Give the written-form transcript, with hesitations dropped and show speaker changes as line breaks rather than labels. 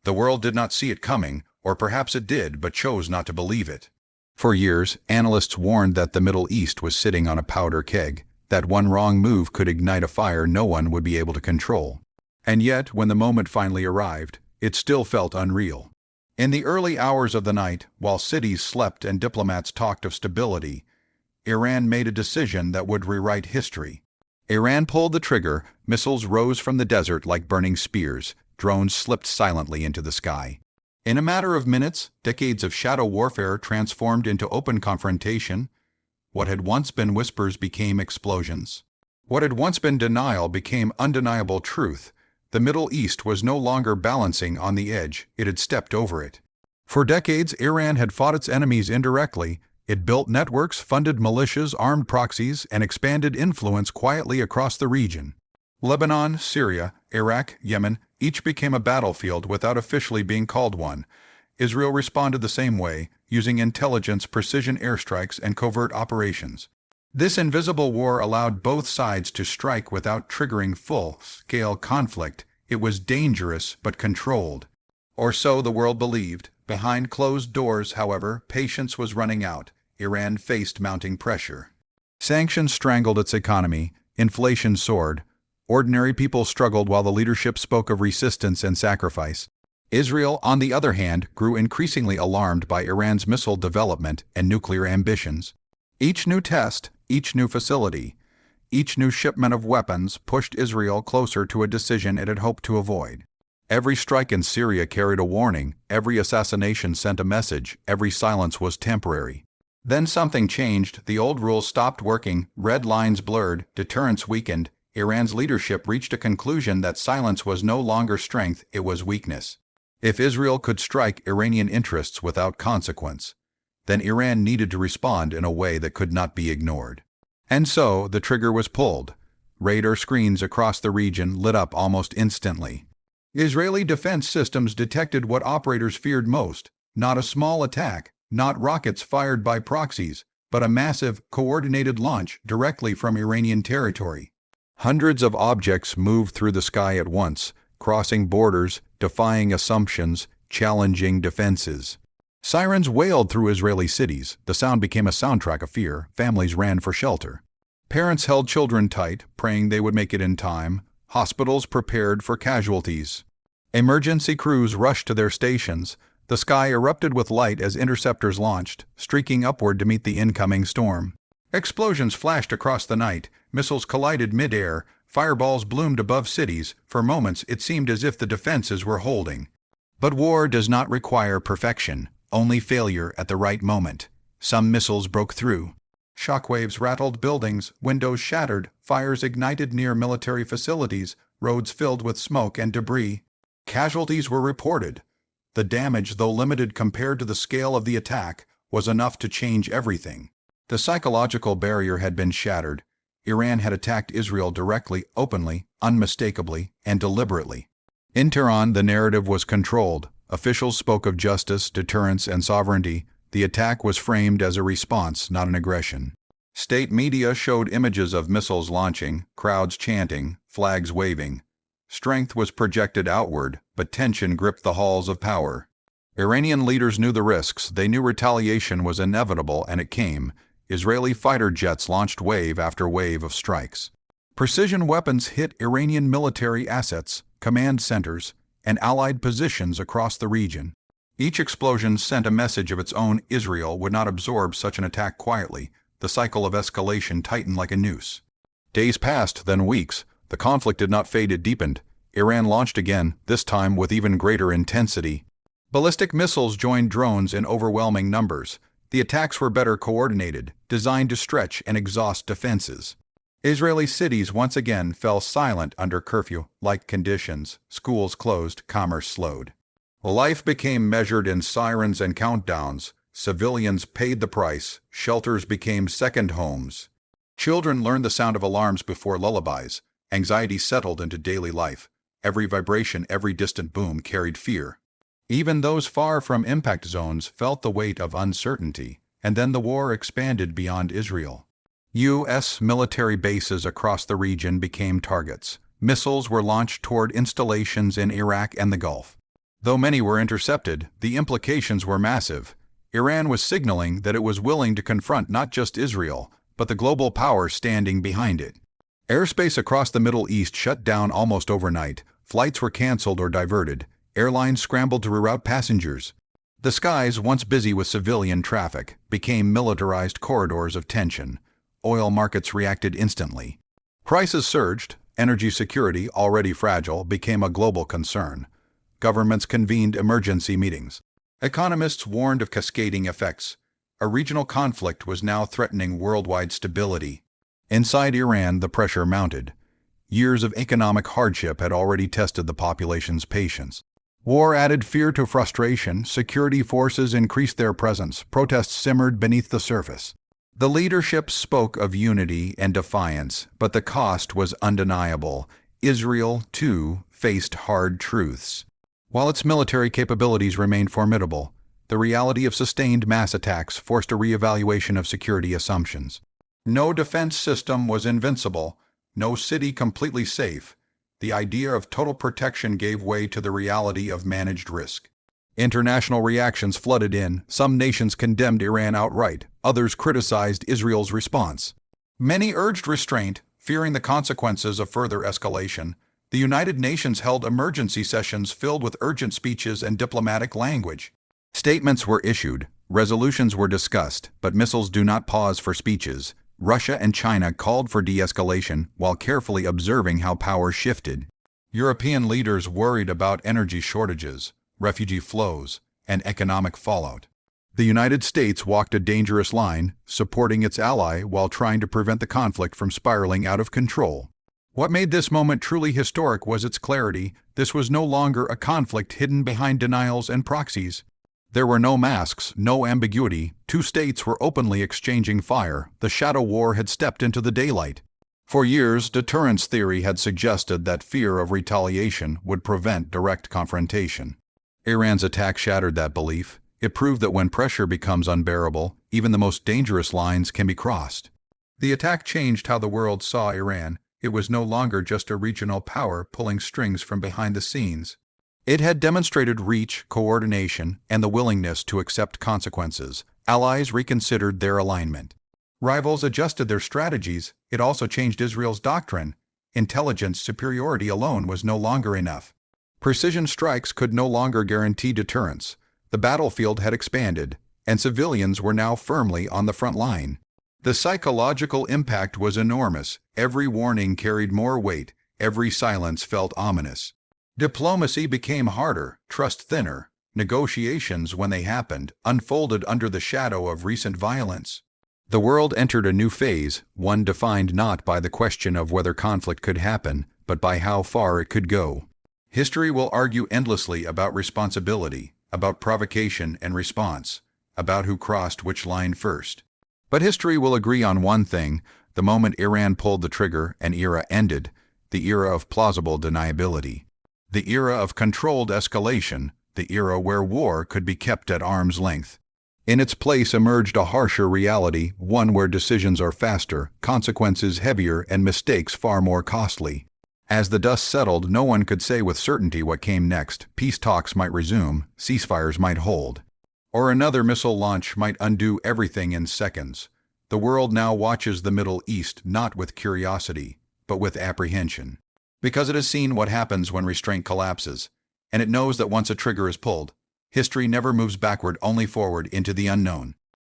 The world did not see it coming, or perhaps it did but chose not to believe it. For years, analysts warned that the Middle East was sitting on a powder keg, that one wrong move could ignite a fire no one would be able to control. And yet, when the moment finally arrived, it still felt unreal. In the early hours of the night, while cities slept and diplomats talked of stability, Iran made a decision that would rewrite history. Iran pulled the trigger, missiles rose from the desert like burning spears, drones slipped silently into the sky. In a matter of minutes, decades of shadow warfare transformed into open confrontation. What had once been whispers became explosions. What had once been denial became undeniable truth. The Middle East was no longer balancing on the edge, it had stepped over it. For decades, Iran had fought its enemies indirectly. It built networks, funded militias, armed proxies, and expanded influence quietly across the region. Lebanon, Syria, Iraq, Yemen, each became a battlefield without officially being called one. Israel responded the same way, using intelligence, precision airstrikes, and covert operations. This invisible war allowed both sides to strike without triggering full-scale conflict. It was dangerous but controlled. Or so the world believed. Behind closed doors, however, patience was running out. Iran faced mounting pressure. Sanctions strangled its economy. Inflation soared. Ordinary people struggled while the leadership spoke of resistance and sacrifice. Israel, on the other hand, grew increasingly alarmed by Iran's missile development and nuclear ambitions. Each new test, each new facility, each new shipment of weapons pushed Israel closer to a decision it had hoped to avoid. Every strike in Syria carried a warning, every assassination sent a message, every silence was temporary. Then something changed, the old rules stopped working, red lines blurred, deterrence weakened. Iran's leadership reached a conclusion that silence was no longer strength, it was weakness. If Israel could strike Iranian interests without consequence, then Iran needed to respond in a way that could not be ignored. And so, the trigger was pulled. Radar screens across the region lit up almost instantly. Israeli defense systems detected what operators feared most, not a small attack, not rockets fired by proxies, but a massive, coordinated launch directly from Iranian territory. Hundreds of objects moved through the sky at once, crossing borders, defying assumptions, challenging defenses. Sirens wailed through Israeli cities. The sound became a soundtrack of fear. Families ran for shelter. Parents held children tight, praying they would make it in time. Hospitals prepared for casualties. Emergency crews rushed to their stations. The sky erupted with light as interceptors launched, streaking upward to meet the incoming storm. Explosions flashed across the night. Missiles collided mid-air. Fireballs bloomed above cities. For moments, it seemed as if the defenses were holding. But war does not require perfection, only failure at the right moment. Some missiles broke through. Shockwaves rattled buildings, windows shattered, fires ignited near military facilities, roads filled with smoke and debris. Casualties were reported. The damage, though limited compared to the scale of the attack, was enough to change everything. The psychological barrier had been shattered. Iran had attacked Israel directly, openly, unmistakably, and deliberately. In Tehran, the narrative was controlled. Officials spoke of justice, deterrence, and sovereignty. The attack was framed as a response, not an aggression. State media showed images of missiles launching, crowds chanting, flags waving. Strength was projected outward, but tension gripped the halls of power. Iranian leaders knew the risks. They knew retaliation was inevitable, and it came. Israeli fighter jets launched wave after wave of strikes. Precision weapons hit Iranian military assets, command centers, and allied positions across the region. Each explosion sent a message of its own. Israel would not absorb such an attack quietly. The cycle of escalation tightened like a noose. Days passed, then weeks. The conflict did not fade, it deepened. Iran launched again, this time with even greater intensity. Ballistic missiles joined drones in overwhelming numbers. The attacks were better coordinated, designed to stretch and exhaust defenses. Israeli cities once again fell silent under curfew-like conditions. Schools closed, commerce slowed. Life became measured in sirens and countdowns. Civilians paid the price. Shelters became second homes. Children learned the sound of alarms before lullabies. Anxiety settled into daily life. Every vibration, every distant boom carried fear. Even those far from impact zones felt the weight of uncertainty. And then the war expanded beyond Israel. U.S. military bases across the region became targets. Missiles were launched toward installations in Iraq and the Gulf. Though many were intercepted, the implications were massive. Iran was signaling that it was willing to confront not just Israel, but the global power standing behind it. Airspace across the Middle East shut down almost overnight, flights were canceled or diverted, airlines scrambled to reroute passengers. The skies, once busy with civilian traffic, became militarized corridors of tension. Oil markets reacted instantly. Prices surged, energy security, already fragile, became a global concern. Governments convened emergency meetings. Economists warned of cascading effects. A regional conflict was now threatening worldwide stability. Inside Iran, the pressure mounted. Years of economic hardship had already tested the population's patience. War added fear to frustration, security forces increased their presence, protests simmered beneath the surface. The leadership spoke of unity and defiance, but the cost was undeniable. Israel, too, faced hard truths. While its military capabilities remained formidable, the reality of sustained mass attacks forced a reevaluation of security assumptions. No defense system was invincible, no city completely safe. The idea of total protection gave way to the reality of managed risk. International reactions flooded in. Some nations condemned Iran outright, others criticized Israel's response. Many urged restraint, fearing the consequences of further escalation. The United Nations held emergency sessions filled with urgent speeches and diplomatic language. Statements were issued, resolutions were discussed, but missiles do not pause for speeches. Russia and China called for de-escalation while carefully observing how power shifted. European leaders worried about energy shortages, refugee flows, and economic fallout. The United States walked a dangerous line, supporting its ally while trying to prevent the conflict from spiraling out of control. What made this moment truly historic was its clarity. This was no longer a conflict hidden behind denials and proxies. There were no masks, no ambiguity. Two states were openly exchanging fire. The shadow war had stepped into the daylight. For years, deterrence theory had suggested that fear of retaliation would prevent direct confrontation. Iran's attack shattered that belief. It proved that when pressure becomes unbearable, even the most dangerous lines can be crossed. The attack changed how the world saw Iran. It was no longer just a regional power pulling strings from behind the scenes. It had demonstrated reach, coordination, and the willingness to accept consequences. Allies reconsidered their alignment. Rivals adjusted their strategies. It also changed Israel's doctrine. Intelligence superiority alone was no longer enough. Precision strikes could no longer guarantee deterrence. The battlefield had expanded, and civilians were now firmly on the front line. The psychological impact was enormous. Every warning carried more weight. Every silence felt ominous. Diplomacy became harder, trust thinner. Negotiations, when they happened, unfolded under the shadow of recent violence. The world entered a new phase, one defined not by the question of whether conflict could happen, but by how far it could go. History will argue endlessly about responsibility, about provocation and response, about who crossed which line first. But history will agree on one thing: the moment Iran pulled the trigger, an era ended, the era of plausible deniability. The era of controlled escalation, the era where war could be kept at arm's length. In its place emerged a harsher reality, one where decisions are faster, consequences heavier, and mistakes far more costly. As the dust settled, no one could say with certainty what came next. Peace talks might resume, ceasefires might hold, or another missile launch might undo everything in seconds. The world now watches the Middle East not with curiosity, but with apprehension. Because it has seen what happens when restraint collapses, and it knows that once a trigger is pulled, history never moves backward, only forward into the unknown.